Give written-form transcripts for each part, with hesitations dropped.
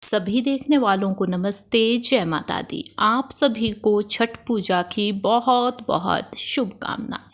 सभी देखने वालों को नमस्ते, जय माता दी। आप सभी को छठ पूजा की बहुत बहुत शुभकामनाएं।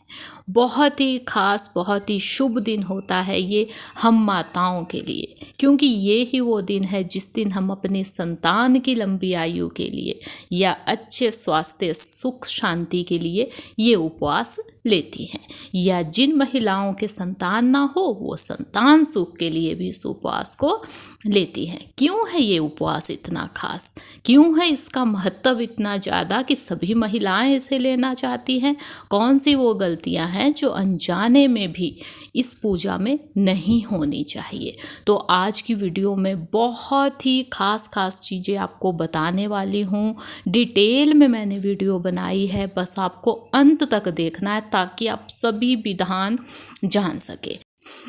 बहुत ही खास, बहुत ही शुभ दिन होता है ये हम माताओं के लिए, क्योंकि ये ही वो दिन है जिस दिन हम अपने संतान की लंबी आयु के लिए या अच्छे स्वास्थ्य, सुख, शांति के लिए ये उपवास लेती हैं। या जिन महिलाओं के संतान ना हो वो संतान सुख के लिए भी इस उपवास को लेती हैं। क्यों है ये उपवास इतना खास? क्यों है इसका महत्व इतना ज़्यादा कि सभी महिलाएं इसे लेना चाहती हैं? कौन सी वो गलतियां हैं जो अनजाने में भी इस पूजा में नहीं होनी चाहिए? तो आज की वीडियो में बहुत ही खास चीज़ें आपको बताने वाली हूँ। डिटेल में मैंने वीडियो बनाई है, बस आपको अंत तक देखना है ताकि आप सभी विधान जान सके।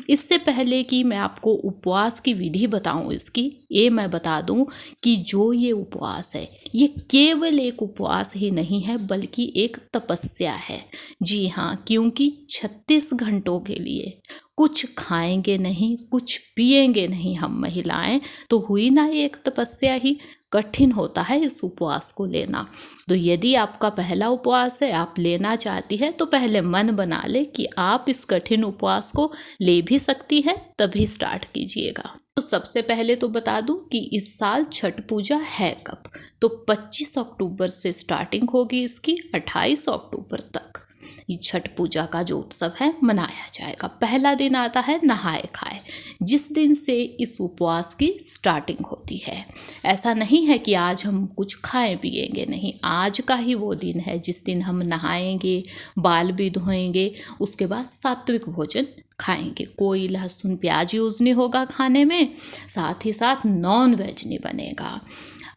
इससे पहले कि मैं आपको उपवास की विधि बताऊं इसकी, ये मैं बता दूं कि जो ये उपवास है ये केवल एक उपवास ही नहीं है बल्कि एक तपस्या है। जी हाँ, क्योंकि 36 घंटों के लिए कुछ खाएंगे नहीं, कुछ पिएंगे नहीं हम महिलाएं, तो हुई ना ये एक तपस्या ही। कठिन होता है इस उपवास को लेना। तो यदि आपका पहला उपवास है, आप लेना चाहती है, तो पहले मन बना ले कि आप इस कठिन उपवास को ले भी सकती है, तभी स्टार्ट कीजिएगा। तो सबसे पहले तो बता दूं कि इस साल छठ पूजा है कब। तो 25 अक्टूबर से स्टार्टिंग होगी इसकी, 28 अक्टूबर तक ये छठ पूजा का जो उत्सव है मनाया जाएगा। पहला दिन आता है नहाए खाए, जिस दिन से इस उपवास की स्टार्टिंग होती है। ऐसा नहीं है कि आज हम कुछ खाएं पिएंगे, नहीं, आज का ही वो दिन है जिस दिन हम नहाएंगे, बाल भी धोएंगे, उसके बाद सात्विक भोजन खाएंगे। कोई लहसुन प्याज यूज़ नहीं होगा खाने में, साथ ही साथ नॉन वेज नहीं बनेगा।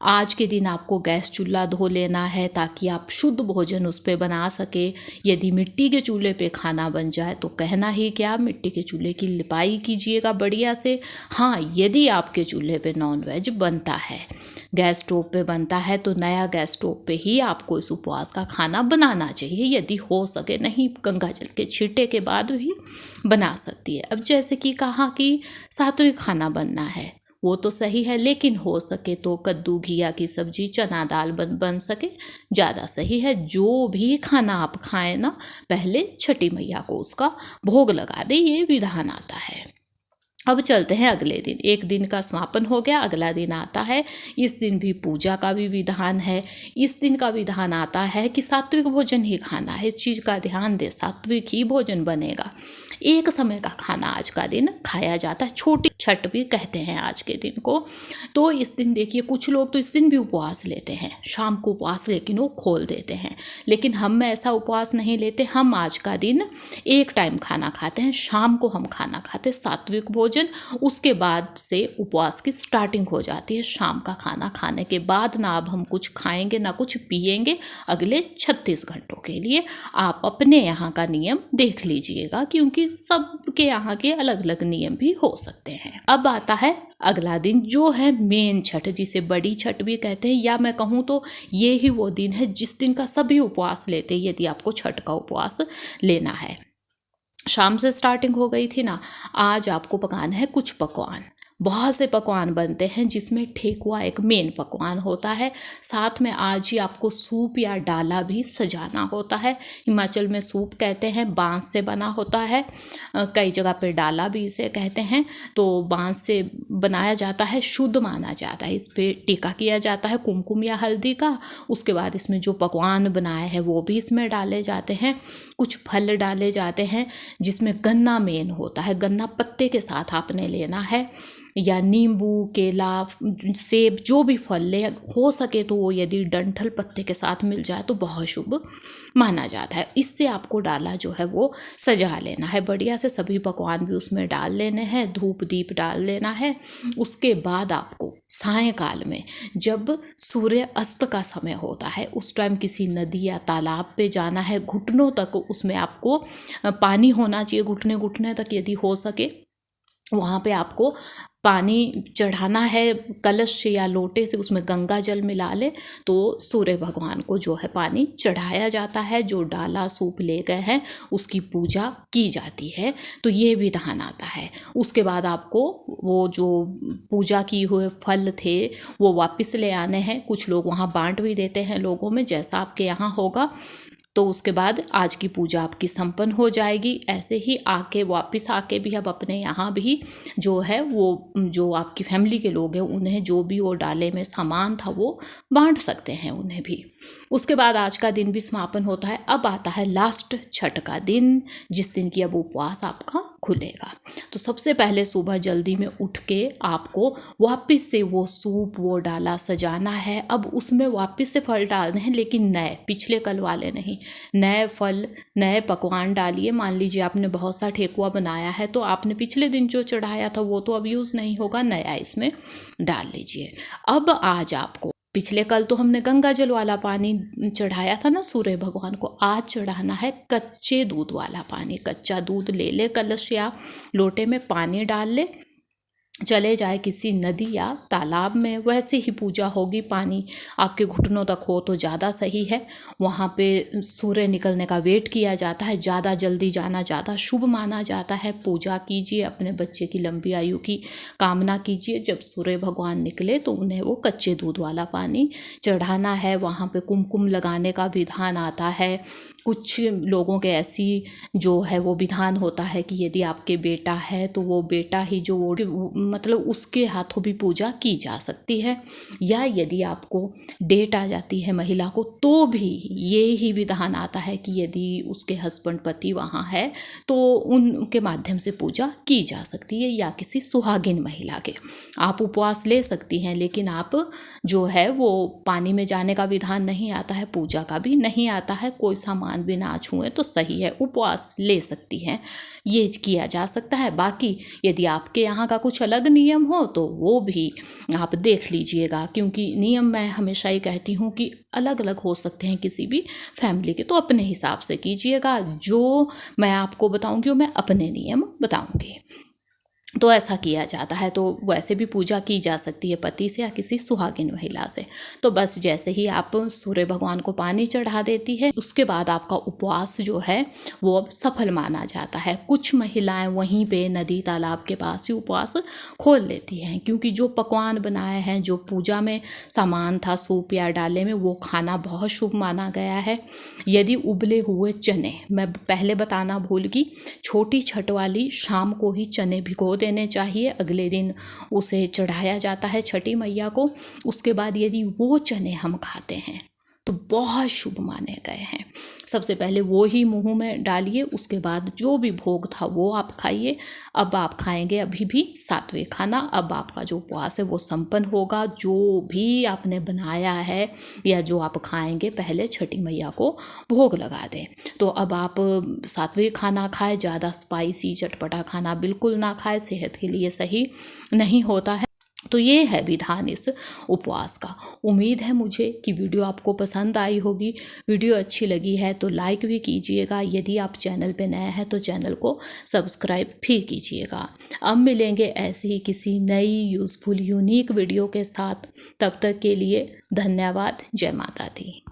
आज के दिन आपको गैस चूल्हा धो लेना है ताकि आप शुद्ध भोजन उस पर बना सके। यदि मिट्टी के चूल्हे पे खाना बन जाए तो कहना ही क्या, मिट्टी के चूल्हे की लिपाई कीजिएगा बढ़िया से। हाँ, यदि आपके चूल्हे पे नॉन वेज बनता है, गैस स्टोव पे बनता है, तो नया गैस स्टोव पे ही आपको इस उपवास का खाना बनाना चाहिए। यदि हो सके, नहीं गंगा जल के छींटे के बाद भी बना सकती है। अब जैसे कि कहा कि सात्विक खाना बनना है, वो तो सही है, लेकिन हो सके तो कद्दू घिया की सब्जी, चना दाल बन सके ज़्यादा सही है। जो भी खाना आप खाएं ना, पहले छठी मैया को उसका भोग लगा दे, ये विधान आता है। अब चलते हैं अगले दिन। एक दिन का समापन हो गया, अगला दिन आता है। इस दिन भी पूजा का भी विधान है। इस दिन का विधान आता है कि सात्विक भोजन ही खाना है। इस चीज़ का ध्यान दे, सात्विक ही भोजन बनेगा। एक समय का खाना आज का दिन खाया जाता है, छोटी छठ भी कहते हैं आज के दिन को। तो इस दिन देखिए, कुछ लोग तो इस दिन भी उपवास लेते हैं, शाम को उपवास लेकिन वो खोल देते हैं, लेकिन हम ऐसा उपवास नहीं लेते। हम आज का दिन एक टाइम खाना खाते हैं, शाम को हम खाना खाते हैं सात्विक भोजन। उसके बाद से उपवास की स्टार्टिंग हो जाती है। शाम का खाना खाने के बाद ना अब हम कुछ खाएंगे ना कुछ पिएंगे अगले 36 घंटों के लिए। आप अपने यहाँ का नियम देख लीजिएगा, क्योंकि सबके यहाँ के अलग अलग नियम भी हो सकते हैं। अब आता है अगला दिन, जो है मेन छठ, जिसे बड़ी छठ भी कहते हैं, या मैं कहूँ तो ये ही वो दिन है जिस दिन का सभी उपवास लेते हैं। यदि आपको छठ का उपवास लेना है, शाम से स्टार्टिंग हो गई थी ना, आज आपको पकाना है कुछ पकवान। बहुत से पकवान बनते हैं जिसमें ठेकुआ एक मेन पकवान होता है। साथ में आज ही आपको सूप या डाला भी सजाना होता है। हिमाचल में सूप कहते हैं, बांस से बना होता है, कई जगह पे डाला भी इसे कहते हैं। तो बांस से बनाया जाता है, शुद्ध माना जाता है। इस पे टीका किया जाता है कुमकुम या हल्दी का। उसके बाद इसमें जो पकवान बनाए हैं वो भी इसमें डाले जाते हैं। कुछ फल डाले जाते हैं जिसमें गन्ना मेन होता है। गन्ना पत्ते के साथ आपने लेना है, या नींबू, केला, सेब, जो भी फल ले, हो सके तो वो यदि डंठल पत्ते के साथ मिल जाए तो बहुत शुभ माना जाता है। इससे आपको डाला जो है वो सजा लेना है बढ़िया से। सभी पकवान भी उसमें डाल लेने हैं, धूप दीप डाल लेना है। उसके बाद आपको सायंकाल में जब सूर्य अस्त का समय होता है, उस टाइम किसी नदी या तालाब पे जाना है। घुटनों तक उसमें आपको पानी होना चाहिए, घुटने घुटने तक यदि हो सके। वहाँ पे आपको पानी चढ़ाना है कलश से या लोटे से, उसमें गंगा जल मिला ले तो सूर्य भगवान को जो है पानी चढ़ाया जाता है। जो डाला सूप ले गए हैं उसकी पूजा की जाती है। तो ये विधान आता है। उसके बाद आपको वो जो पूजा की हुए फल थे वो वापस ले आने हैं। कुछ लोग वहाँ बांट भी देते हैं लोगों में, जैसा आपके यहाँ होगा। तो उसके बाद आज की पूजा आपकी संपन्न हो जाएगी। ऐसे ही आके वापस आके भी अब अपने यहाँ भी जो है वो जो आपकी फैमिली के लोग हैं उन्हें जो भी वो डाले में सामान था वो बांट सकते हैं उन्हें भी। उसके बाद आज का दिन भी समापन होता है। अब आता है लास्ट छठ का दिन, जिस दिन की अब उपवास आपका खुलेगा। तो सबसे पहले सुबह जल्दी में उठ के आपको वापस से वो सूप वो डाला सजाना है। अब उसमें वापस से फल डालने हैं, लेकिन नए, पिछले कल वाले नहीं। नए फल नए पकवान डालिए। मान लीजिए आपने बहुत सा ठेकुआ बनाया है तो आपने पिछले दिन जो चढ़ाया था वो तो अब यूज़ नहीं होगा, नया इसमें डाल लीजिए। अब आज आपको, पिछले कल तो हमने गंगा जल वाला पानी चढ़ाया था ना सूर्य भगवान को, आज चढ़ाना है कच्चे दूध वाला पानी। कच्चा दूध ले ले, कलश या लोटे में पानी डाल ले, चले जाए किसी नदी या तालाब में, वैसे ही पूजा होगी। पानी आपके घुटनों तक हो तो ज़्यादा सही है। वहाँ पे सूर्य निकलने का वेट किया जाता है। ज़्यादा जल्दी जाना ज़्यादा शुभ माना जाता है। पूजा कीजिए, अपने बच्चे की लंबी आयु की कामना कीजिए। जब सूर्य भगवान निकले तो उन्हें वो कच्चे दूध वाला पानी चढ़ाना है। वहाँ पे कुमकुम लगाने का विधान आता है। कुछ लोगों के ऐसी जो है वो विधान होता है कि यदि आपके बेटा है तो वो बेटा ही जो मतलब उसके हाथों भी पूजा की जा सकती है। या यदि आपको डेट आ जाती है महिला को तो भी ये ही विधान आता है कि यदि उसके हस्बैंड पति वहाँ है तो उनके माध्यम से पूजा की जा सकती है, या किसी सुहागिन महिला के। आप उपवास ले सकती हैं, लेकिन आप जो है वो पानी में जाने का विधान नहीं आता है, पूजा का भी नहीं आता है। कोई सामान भी ना छुएं तो सही है, उपवास ले सकती हैं, ये किया जा सकता है। बाकी यदि आपके यहाँ का कुछ अलग नियम हो तो वो भी आप देख लीजिएगा, क्योंकि नियम मैं हमेशा ही कहती हूँ कि अलग अलग हो सकते हैं किसी भी फैमिली के। तो अपने हिसाब से कीजिएगा। जो मैं आपको बताऊँगी वो मैं अपने नियम बताऊँगी। तो ऐसा किया जाता है। तो वैसे भी पूजा की जा सकती है पति से या किसी सुहागिन महिला से। तो बस जैसे ही आप सूर्य भगवान को पानी चढ़ा देती है उसके बाद आपका उपवास जो है वो अब सफल माना जाता है। कुछ महिलाएं वहीं पे नदी तालाब के पास ही उपवास खोल लेती हैं, क्योंकि जो पकवान बनाए हैं, जो पूजा में सामान था सूप या डाले में, वो खाना बहुत शुभ माना गया है। यदि उबले हुए चने, मैं पहले बताना भूल गई, छोटी छठ वाली शाम को ही चने भिगो देने चाहिए। अगले दिन उसे चढ़ाया जाता है छठी मैया को। उसके बाद यदि वो चने हम खाते हैं तो बहुत शुभ माने गए हैं। सबसे पहले वो ही मुंह में डालिए, उसके बाद जो भी भोग था वो आप खाइए। अब आप खाएंगे अभी भी सात्विक खाना। अब आपका जो उपवास है वो संपन्न होगा। जो भी आपने बनाया है या जो आप खाएंगे पहले छठी मैया को भोग लगा दें। तो अब आप सात्विक खाना खाएं, ज़्यादा स्पाइसी चटपटा खाना बिल्कुल ना खाएं, सेहत के लिए सही नहीं होता है। तो ये है विधान इस उपवास का। उम्मीद है मुझे कि वीडियो आपको पसंद आई होगी। वीडियो अच्छी लगी है तो लाइक भी कीजिएगा। यदि आप चैनल पे नए हैं तो चैनल को सब्सक्राइब भी कीजिएगा। अब मिलेंगे ऐसे ही किसी नई यूज़फुल यूनिक वीडियो के साथ। तब तक के लिए धन्यवाद। जय माता दी।